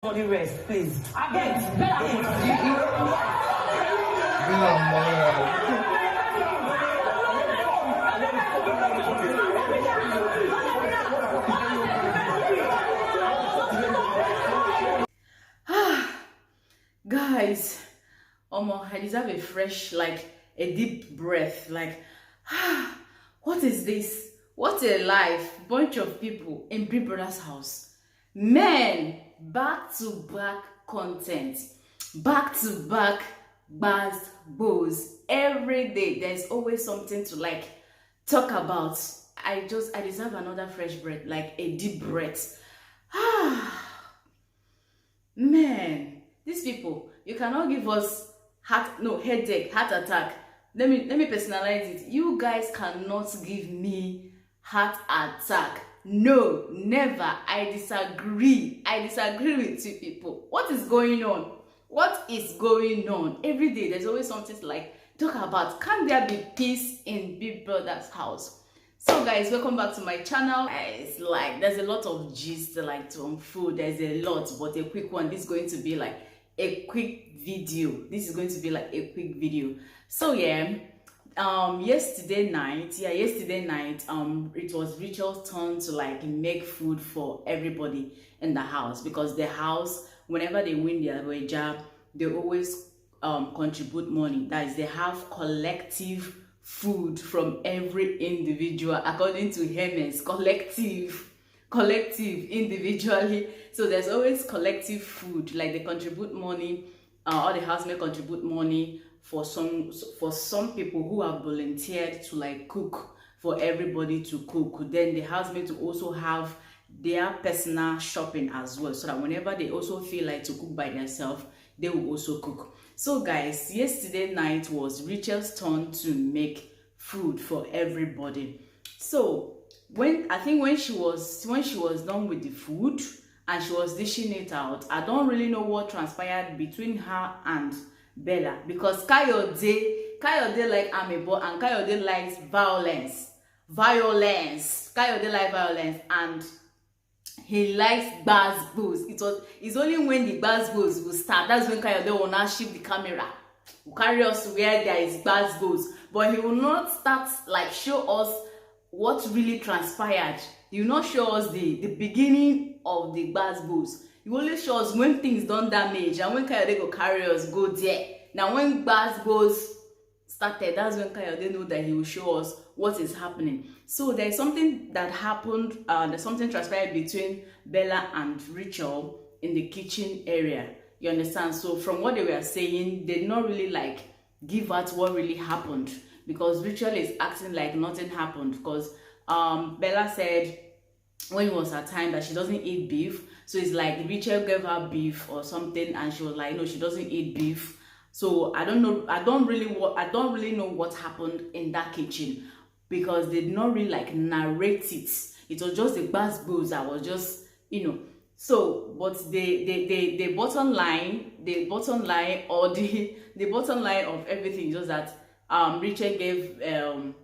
For the rest, please. I beg. Guys, I deserve a fresh, like a deep breath. Like, what is this? What a life! Bunch of people in Bbnaija's house. Men, back-to-back content, back-to-back bars, bows. Every day, there's always something to like talk about. I deserve another fresh breath, like a deep breath. Man, these people, you cannot give us headache, heart attack. Let me personalize it. You guys cannot give me heart attack. No, never. I disagree. I disagree with you people. What is going on? What is going on? Every day there's always something to like talk about. Can there be peace in Bbnaija's house? So guys, welcome back to my channel. It's like there's a lot of gist like to unfold. There's a lot, but a quick one. This is going to be like a quick video. This is going to be like a quick video. So yeah, yesterday night, it was Rachel's turn to like make food for everybody in the house, because the house, whenever they win their Bbnaija, they always contribute money. That is, they have collective food from every individual, according to Hermes. Collective individually. So there's always collective food, like they contribute money. All the housemates contribute money for some people who have volunteered to like cook for everybody to cook. Then the housemates will also have their personal shopping as well, so that whenever they also feel like to cook by themselves, they will also cook. So guys, yesterday night was Rachel's turn to make food for everybody. So when she was done with the food and she was dishing it out, I don't really know what transpired between her and Bella, because Kayode like amebo, and Kayode likes violence. Kayode likes violence, and he likes gbas-gbos. It's only when the gbas-gbos will start, that's when Kayode will now shift the camera, will carry us to where there is gbas-gbos, but he will not start like show us what really transpired. He will not show us the beginning of the gbas-gbos. He only show us when things don't damage, and when Kayode go carry us go there. Now when gbas-gbos started, that's when Kayode know that he will show us what is happening. So there's something that happened, there's something transpired between Bella and Rachel in the kitchen area. You understand? So from what they were saying, they did not really like give out what really happened, because Rachel is acting like nothing happened, because Bella said when it was her time that she doesn't eat beef. So it's like Rachel gave her beef or something, and she was like, no, she doesn't eat beef. So I don't know. I don't really know what happened in that kitchen, because they did not really like narrate it. It was just the gbas-gbos that was just, So, but the bottom line of everything is just that Rachel gave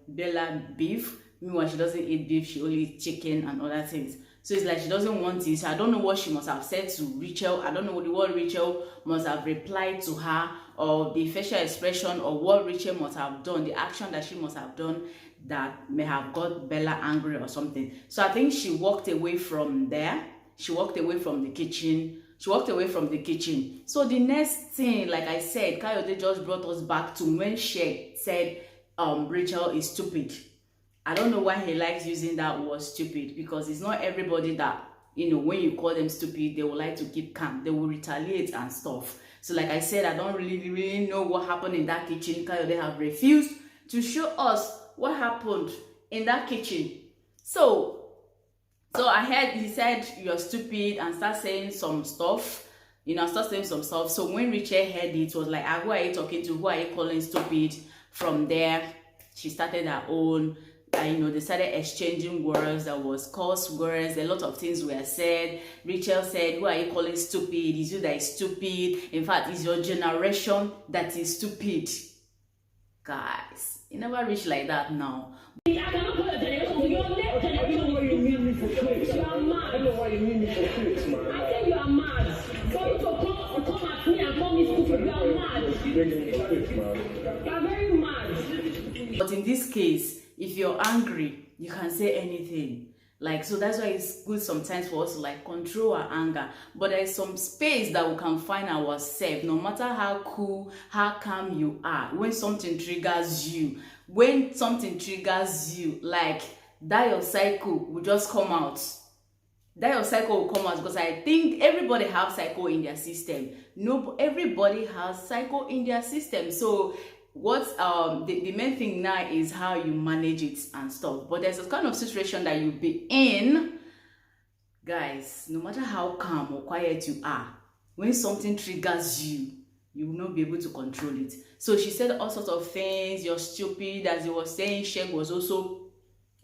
Bella beef. Meanwhile, she doesn't eat beef. She only eats chicken and other things. So it's like she doesn't want it. So I don't know what she must have said to Rachel. I don't know what Rachel must have replied to her, or the facial expression, or what Rachel must have done, the action that she must have done that may have got Bella angry or something. So I think she walked away from there. She walked away from the kitchen. So the next thing, like I said, Kayode just brought us back to when Sheggz said Rachel is stupid. I don't know why he likes using that word stupid, because it's not everybody that, when you call them stupid, they will like to keep calm. They will retaliate and stuff. So like I said, I don't really know what happened in that kitchen. Kayode have refused to show us what happened in that kitchen. So I heard he said you're stupid and start saying some stuff. So when Rachel heard it, it was like, who are you talking to? Who are you calling stupid? From there, she started her own. They started exchanging words. There was curse words. A lot of things were said. Rachel said, who are you calling stupid? It's you that is stupid. In fact, it's your generation that is stupid. Guys, it never reached like that now. I cannot call a generation to your next generation. I don't know why you mean me for clicks. You are mad. I don't know why you mean me for clicks, man. I think you are mad. call me stupid. You are mad. You are very mad. But in this case, if you're angry, you can say anything. Like, so that's why it's good sometimes for us to like control our anger. But there's some space that we can find ourselves, no matter how cool, how calm you are. When something triggers you, like that your cycle will just come out. That your cycle will come out, because I think everybody have cycle in their system. No, everybody has cycle in their system. So what the main thing now is how you manage it and stuff. But there's a kind of situation that you'll be in, guys, no matter how calm or quiet you are, when something triggers you, you will not be able to control it. So she said all sorts of things. You're stupid, as he was saying. Sheggz was also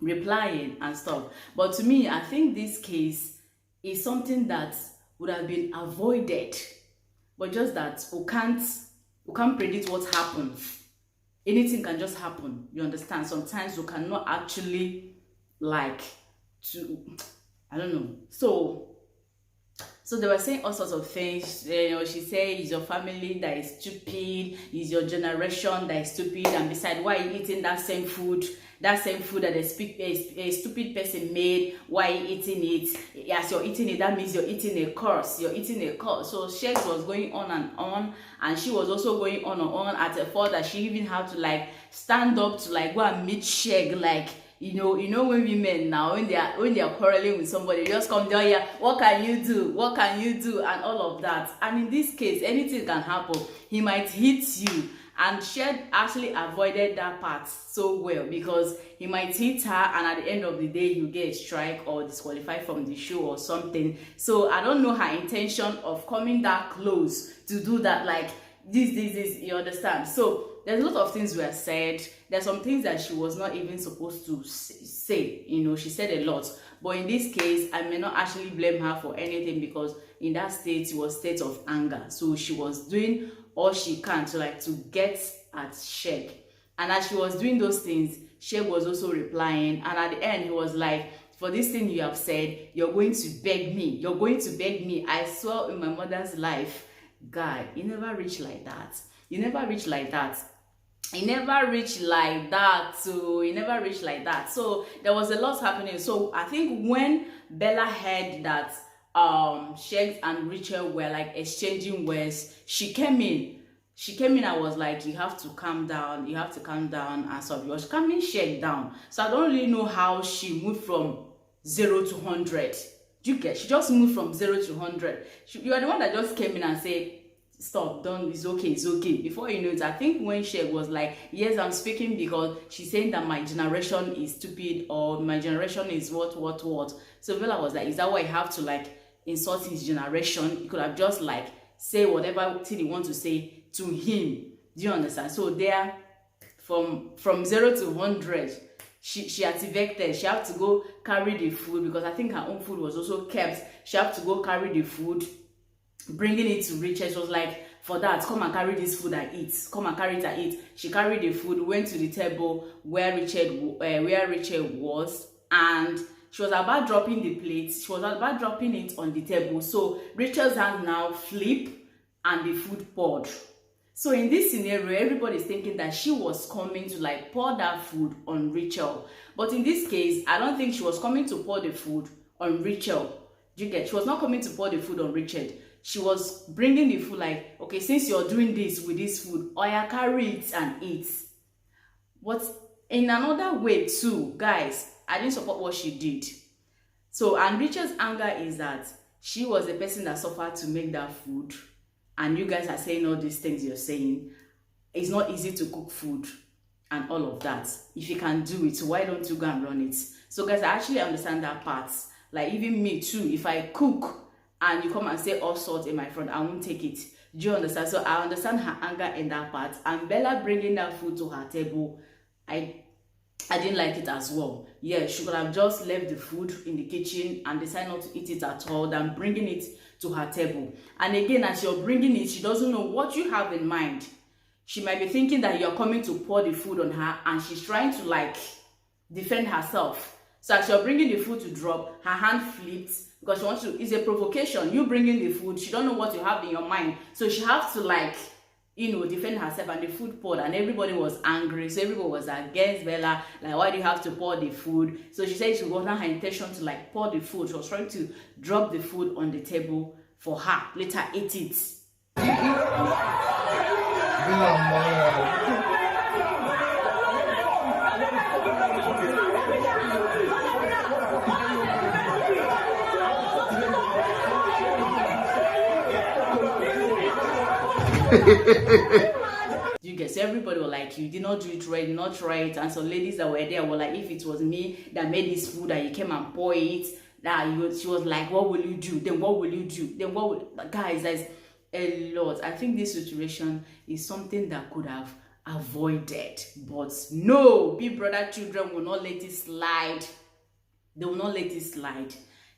replying and stuff. But to me, I think this case is something that would have been avoided, but just that we can't predict what happens. Anything can just happen, you understand? Sometimes we cannot actually like to, I don't know. So they were saying all sorts of things. You know, she said, it's your family that is stupid, it's your generation that is stupid, and besides, why are you eating that same food that a stupid person made? Why are you eating it? As you're eating it, that means you're eating a curse. You're eating a curse. So Sheggz was going on, and she was also going on at a fault that she even had to like stand up to like go and meet Sheggz, like, you know when women now, when they are quarreling with somebody, just come down here, what can you do, and all of that. And in this case, anything can happen. He might hit you, and Sheggz actually avoided that part so well, because he might hit her, and at the end of the day, he'll get a strike or disqualified from the show or something. So I don't know her intention of coming that close to do that, like this, you understand? So there's a lot of things were said. There's some things that she was not even supposed to say. You know, she said a lot. But in this case, I may not actually blame her for anything, because in that state, it was state of anger. So she was doing all she can to get at Sheggz. And as she was doing those things, Sheggz was also replying. And at the end, he was like, for this thing you have said, you're going to beg me. You're going to beg me. I swear in my mother's life, God, you never reach like that. You never reach like that. He never reached like that. So he never reached like that. So there was a lot happening. So I think when Bella heard that Sheggz and Rachel were like exchanging words, she came in and was like, you have to calm down, and so she was calming Sheggz down. So I don't really know how she moved from 0 to 100. Do you get? She just moved from 0 to 100. You are the one that just came in and said, stop, don't, it's okay. Before you know it, I think when Sheggz was like, yes, I'm speaking because she's saying that my generation is stupid, or my generation is what. So Bella was like, is that why I have to like insult his generation? You could have just like say whatever thing you want to say to him. Do you understand? So there, from 0 to 100, she activated. She had to go carry the food, because I think her own food was also kept. She had to go carry the food, bringing it to Rachel. She was like, for that, come and carry this food and eat. Come and carry it and eat. She carried the food, went to the table where Rachel was, and she was about dropping the plate. She was about dropping it on the table. So Rachel's hand now flipped and the food poured. So in this scenario, everybody's thinking that she was coming to like pour that food on Rachel. But in this case, I don't think she was coming to pour the food on Rachel. Do you get? She was not coming to pour the food on Rachel. She was bringing the food like, okay, since you're doing this with this food, Oya, carry it and eat. But in another way too, guys, I didn't support what she did. So, and Rachel's anger is that she was the person that suffered to make that food. And you guys are saying all these things you're saying. It's not easy to cook food and all of that. If you can do it, why don't you go and run it? So guys, I actually understand that part. Like even me too, if I cook and you come and say all sorts in my front, I won't take it. Do you understand? So I understand her anger in that part. And Bella bringing that food to her table, I didn't like it as well. Yeah, she could have just left the food in the kitchen and decided not to eat it at all than bringing it to her table. And again, as you're bringing it, she doesn't know what you have in mind. She might be thinking that you're coming to pour the food on her, and she's trying to like defend herself. So as you're bringing the food to drop, her hand flipped because she wants to, it's a provocation. You bringing the food, she don't know what you have in your mind, so she has to like, you know, defend herself, and the food poured and everybody was angry. So everybody was against Bella, like, why do you have to pour the food? So she said she was not her intention to like pour the food. She was trying to drop the food on the table for her, let her eat it. You guess everybody were like, you did not do it right, not right. And some ladies that were there were like, if it was me that made this food and you came and pour it, she was like, what will you do? Then what will you do? Then what will, guys, there's a lot. I think this situation is something that could have avoided, but no, Big Brother children will not let it slide. They will not let it slide.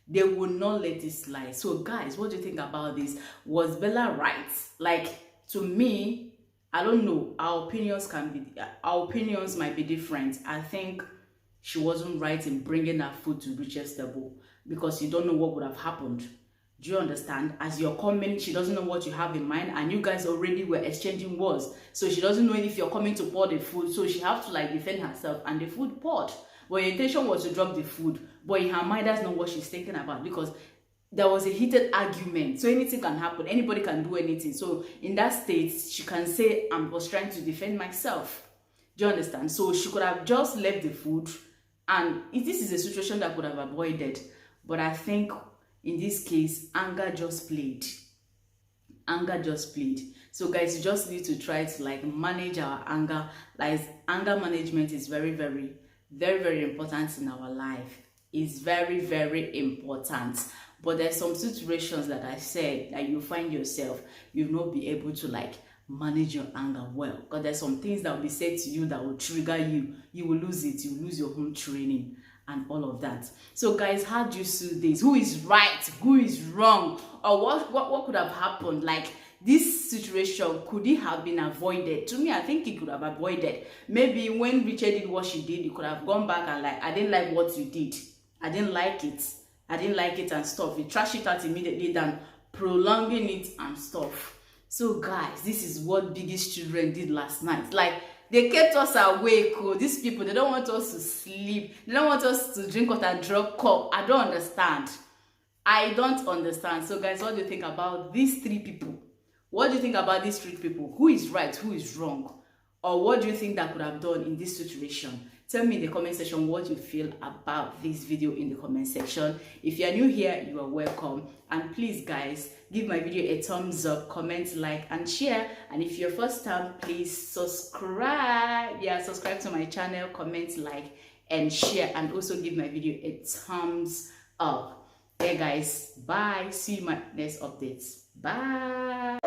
They will not let it slide. So guys, what do you think about this? Was Bella right? Like, to me, I don't know. Our opinions might be different. I think she wasn't right in bringing her food to Richard's table, because you don't know what would have happened. Do you understand? As you're coming, she doesn't know what you have in mind, and you guys already were exchanging words. So she doesn't know if you're coming to pour the food, so she has to like defend herself, and the food poured. But your intention was to drop the food, but in her mind, that's not what she's thinking about, because there was a heated argument. So anything can happen. Anybody can do anything. So in that state, she can say, I was trying to defend myself. Do you understand? So she could have just left the food, and this is a situation that could have avoided. But I think in this case, anger just played. Anger just played. So guys, you just need to try to like manage our anger. Like, anger management is very, very, very, very important in our life. It's very, very important. But there's some situations that I said that you find yourself, you'll not be able to like manage your anger well. Because there's some things that will be said to you that will trigger you. You will lose it. You will lose your home training and all of that. So guys, how do you see this? Who is right? Who is wrong? Or what could have happened? Like, this situation, could it have been avoided? To me, I think it could have avoided. Maybe when Richard did what she did, you could have gone back and like, I didn't like what you did. I didn't like it. I didn't like it and stuff. You trash it out immediately than prolonging it and stuff. So guys, this is what Biggie's children did last night. Like, they kept us awake. Oh, these people, they don't want us to sleep. They don't want us to drink water, drop cup. I don't understand. I don't understand. So guys, what do you think about these three people? What do you think about these three people? Who is right? Who is wrong? Or what do you think that could have done in this situation? Tell me in the comment section what you feel about this video in the comment section. If you are new here, you are welcome. And please guys, give my video a thumbs up, comment, like, and share. And if you're first time, please subscribe. Yeah, subscribe to my channel, comment, like, and share. And also give my video a thumbs up. Yeah guys, bye. See you in my next updates. Bye.